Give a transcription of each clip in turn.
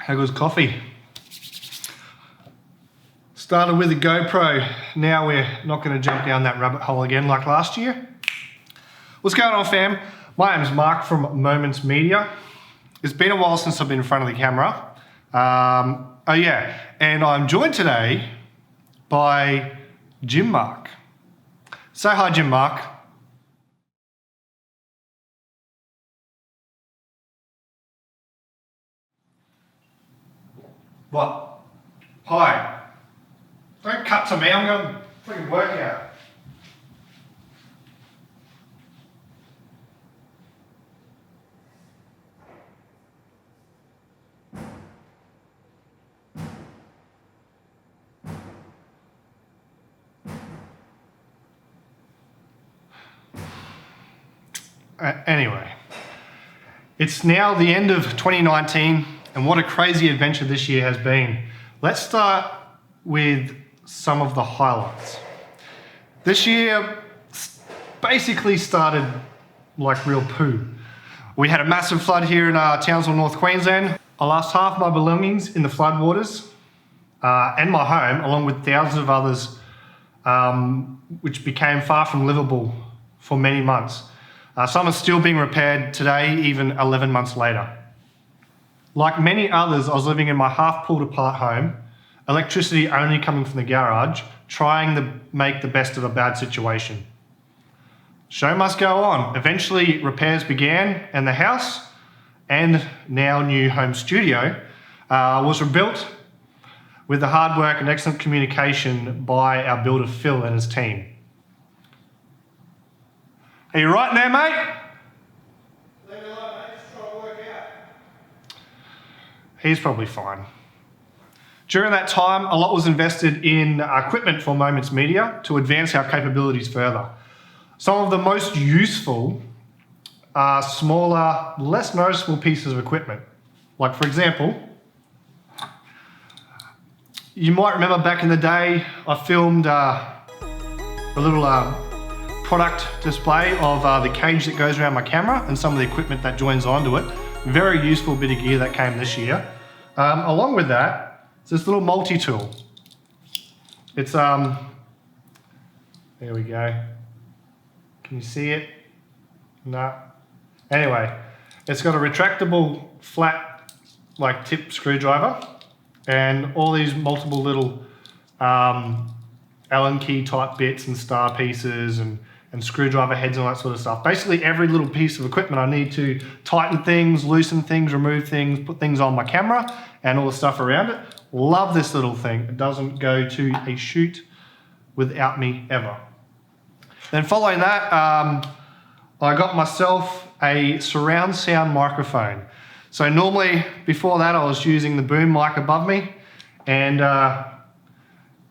How goes coffee? Started with a GoPro. Now we're not going to jump down that rabbit hole again like last year. What's going on, fam? My name's Mark from Moments Media. It's been a while since I've been in front of the camera. And I'm joined today by Jim Mark. Say hi, Jim Mark. What? Hi. Don't cut to me, I'm going to freaking work out. Anyway, it's now the end of 2019, and what a crazy adventure this year has been. Let's start with some of the highlights. This year basically started like real poo. We had a massive flood here in Townsville, North Queensland. I lost half my belongings in the floodwaters and my home, along with thousands of others, which became far from livable for many months. Some are still being repaired today, even 11 months later. Like many others, I was living in my half pulled apart home, electricity only coming from the garage, trying to make the best of a bad situation. Show must go on. Eventually repairs began, and the house, and now new home studio, was rebuilt with the hard work and excellent communication by our builder Phil and his team. Are you right there, mate? Leave me alone, mate. Just try to work out. He's probably fine. During that time, a lot was invested in equipment for Moments Media to advance our capabilities further. Some of the most useful are smaller, less noticeable pieces of equipment. Like, for example, you might remember back in the day, I filmed a little product display of the cage that goes around my camera and some of the equipment that joins onto it. Very useful bit of gear that came this year. Along with that, it's this little multi-tool. It's, there we go. Can you see it? No. Anyway, it's got a retractable flat like tip screwdriver and all these multiple little Allen key type bits and star pieces and screwdriver heads and all that sort of stuff. Basically every little piece of equipment I need to tighten things, loosen things, remove things, put things on my camera and all the stuff around it. Love this little thing. It doesn't go to a shoot without me ever. Then following that, I got myself a surround sound microphone. So normally before that I was using the boom mic above me and a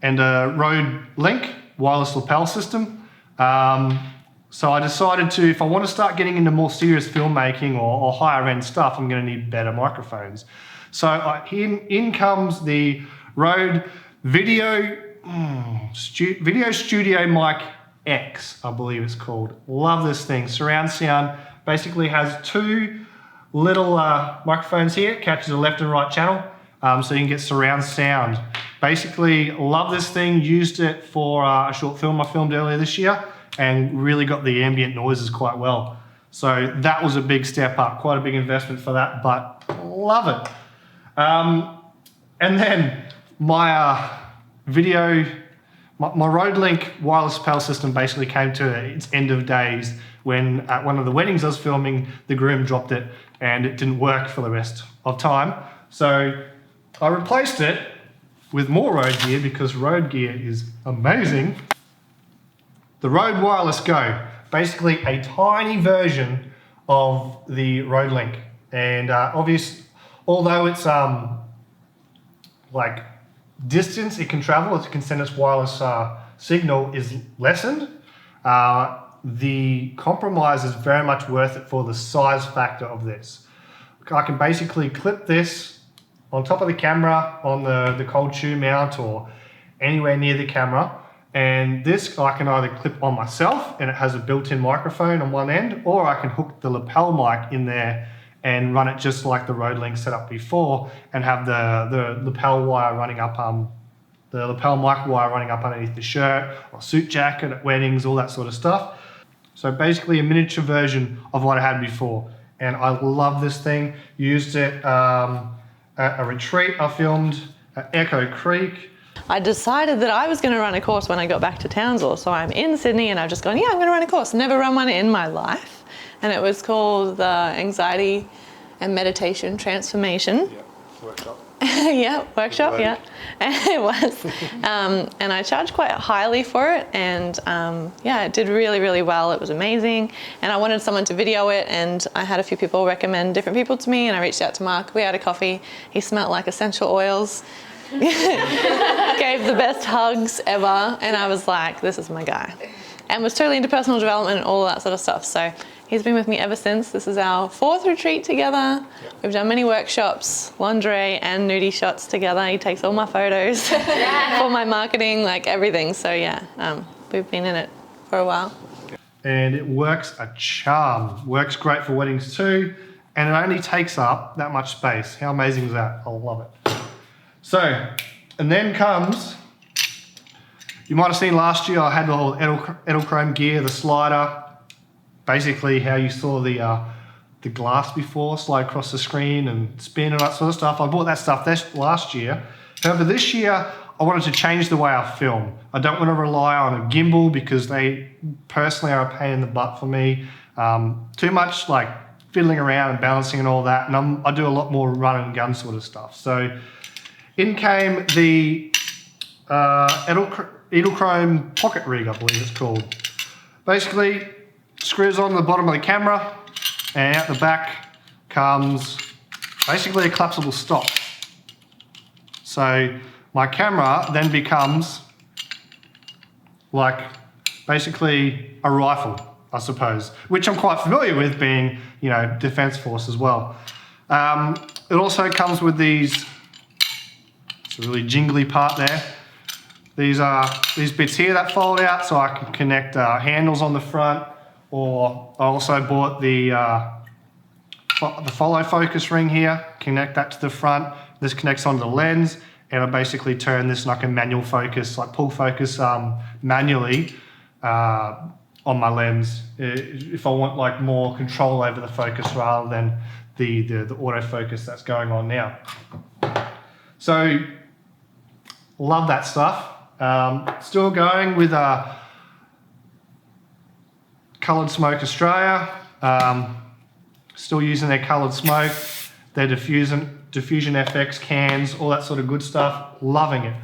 Rode Link wireless lapel system. So I decided to, if I want to start getting into more serious filmmaking or higher end stuff, I'm going to need better microphones. So in comes the Rode Video Studio Mic X, I believe it's called. Love this thing. Surround sound. Basically has two little microphones here, catches the left and right channel, so you can get surround sound. Basically, love this thing, used it for a short film I filmed earlier this year and really got the ambient noises quite well. So that was a big step up, quite a big investment for that, but love it. And then my my Rode Link wireless lapel system basically came to its end of days when at one of the weddings I was filming, the groom dropped it and it didn't work for the rest of time. So I replaced it with more Rode gear because Rode gear is amazing. The Rode Wireless Go, basically a tiny version of the Rode Link. And although it's like distance it can travel, it can send its wireless signal is lessened. The compromise is very much worth it for the size factor of this. I can basically clip this on top of the camera on the cold shoe mount or anywhere near the camera, and this I can either clip on myself and it has a built-in microphone on one end, or I can hook the lapel mic in there and run it just like the road link set up before, and have the lapel wire running up, the lapel mic wire running up underneath the shirt or suit jacket at weddings, all that sort of stuff. So basically a miniature version of what I had before. And I love this thing. Used it at a retreat I filmed at Echo Creek. I decided that I was going to run a course when I got back to Townsville. So I'm in Sydney and I've just gone, yeah, I'm going to run a course. Never run one in my life. And it was called the Anxiety and Meditation Transformation. Yeah, workshop. Yeah, workshop, yeah. It was. And I charged quite highly for it. And yeah, it did really, really well. It was amazing. And I wanted someone to video it. And I had a few people recommend different people to me. And I reached out to Mark. We had a coffee. He smelled like essential oils. Gave the best hugs ever. And I was like, this is my guy. And was totally into personal development and all that sort of stuff. So he's been with me ever since. This is our 4th retreat together. We've done many workshops, lingerie and nudie shots together. He takes all my photos for my marketing, like everything. So yeah, we've been in it for a while. And it works a charm. Works great for weddings too. And it only takes up that much space. How amazing is that? I love it. So, and then comes, you might have seen last year I had the whole Edelchrome gear, the slider, basically how you saw the glass before, slide across the screen and spin and that sort of stuff. I bought that stuff last year. However, this year I wanted to change the way I film. I don't want to rely on a gimbal because they personally are a pain in the butt for me. Too much like fiddling around and balancing and all that, and I do a lot more run and gun sort of stuff. So in came the Edelchrome Pocket Rig, I believe it's called. Basically, screws on the bottom of the camera, and out the back comes basically a collapsible stock. So my camera then becomes like basically a rifle, I suppose, which I'm quite familiar with, being, you know, Defence Force as well. It also comes with these, it's a really jingly part there. These bits here that fold out so I can connect handles on the front, or I also bought the follow focus ring here, connect that to the front. This connects onto the lens, and I basically turn this and I can manual focus, like pull focus manually on my lens if I want like more control over the focus rather than the autofocus that's going on now. So love that stuff. Still going with Coloured Smoke Australia. Still using their coloured smoke, their diffusion FX cans, all that sort of good stuff. Loving it.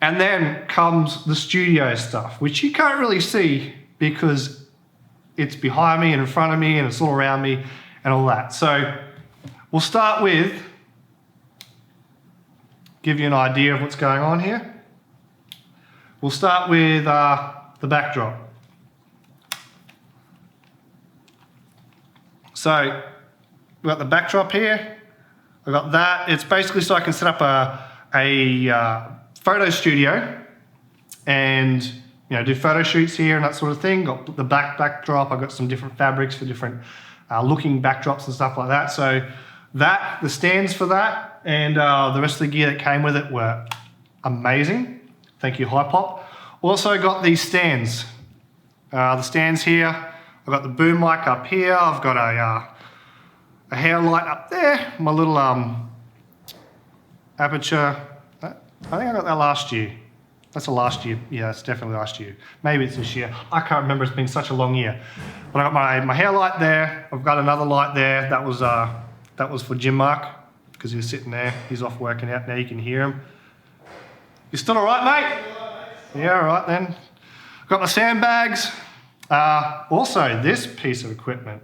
And then comes the studio stuff, which you can't really see because it's behind me and in front of me and it's all around me and all that. So we'll start with, give you an idea of what's going on here. We'll start with the backdrop. So we've got the backdrop here. I've got that. It's basically so I can set up a photo studio and, you know, do photo shoots here and that sort of thing. Got the backdrop. I've got some different fabrics for different looking backdrops and stuff like that. So that, the stands for that, and the rest of the gear that came with it were amazing. Thank you, Hypop. Also got these stands. The stands here. I've got the boom mic up here. I've got a hair light up there. My little aperture. I think I got that last year. That's a last year. Yeah, it's definitely last year. Maybe it's this year. I can't remember. It's been such a long year. But I got my hair light there. I've got another light there. That was for Jim Mark because he was sitting there. He's off working out now. You can hear him. You still all right, mate? Yeah, all right then. Got my sandbags. Also, this piece of equipment.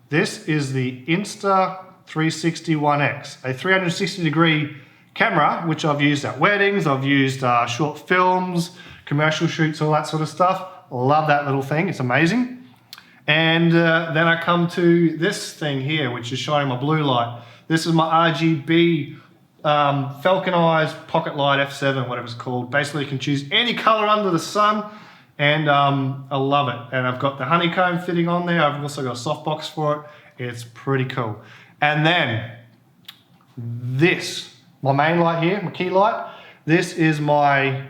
This is the Insta360 a 360-degree camera, which I've used at weddings. I've used short films, commercial shoots, all that sort of stuff. Love that little thing. It's amazing. And then I come to this thing here, which is showing my blue light. This is my RGB Falcon Eyes Pocket Light F7, whatever it's called. Basically, you can choose any color under the sun, and I love it. And I've got the honeycomb fitting on there. I've also got a softbox for it, It's pretty cool. And then this, my main light here, my key light. This is my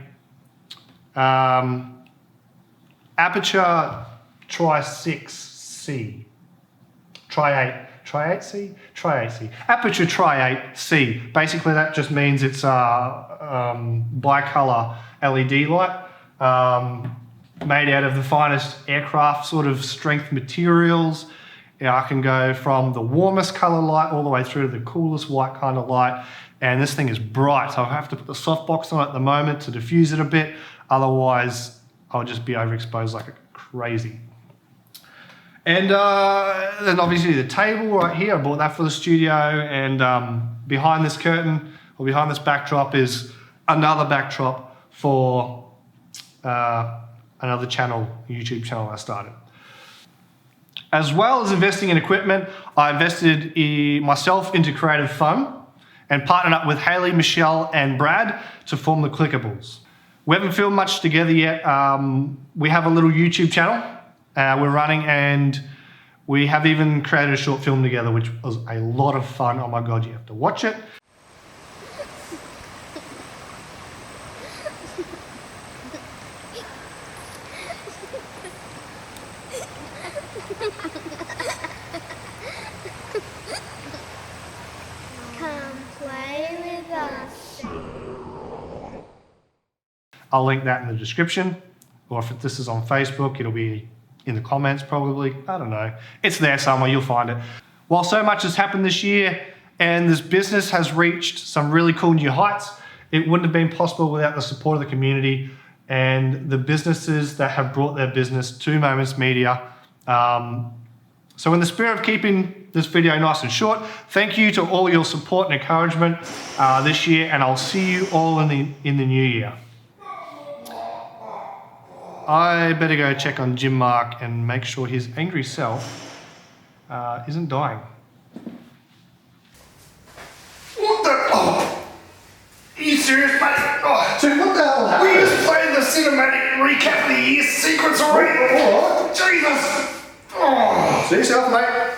Aperture Tri-6C. Tri-8C? Aperture Tri-8C. Basically that just means it's a bicolor LED light made out of the finest aircraft sort of strength materials. I can go from the warmest color light all the way through to the coolest white kind of light. And this thing is bright, so I have to put the softbox on at the moment to diffuse it a bit. Otherwise, I'll just be overexposed like crazy. And then obviously the table right here, I bought that for the studio. And behind this curtain, or behind this backdrop, is another backdrop for another channel, YouTube channel I started. As well as investing in equipment, I invested myself into Creative Fun and partnered up with Haley, Michelle, and Brad to form the Clickables. We haven't filmed much together yet. We have a little YouTube channel we're running, and we have even created a short film together, which was a lot of fun. Oh my God, you have to watch it. Come play with us. I'll link that in the description, or if this is on Facebook, it'll be in the comments probably. I don't know. It's there somewhere, you'll find it. While so much has happened this year and this business has reached some really cool new heights, it wouldn't have been possible without the support of the community and the businesses that have brought their business to Moments Media. So in the spirit of keeping this video nice and short, thank you to all your support and encouragement this year, and I'll see you all in the new year. I better go check on Jim Mark and make sure his angry self isn't dying. What the? Oh. Are you serious, mate? Oh. Dude, what the hell happened? We just played the cinematic recap of the year sequence already. Oh. Jesus. Oh. See yourself, mate.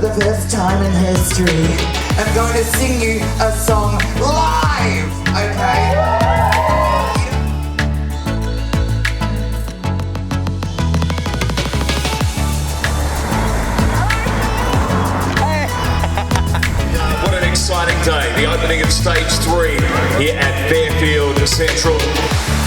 the first time in history, I'm going to sing you a song live, okay? What an exciting day. The opening of stage 3 here at Fairfield Central.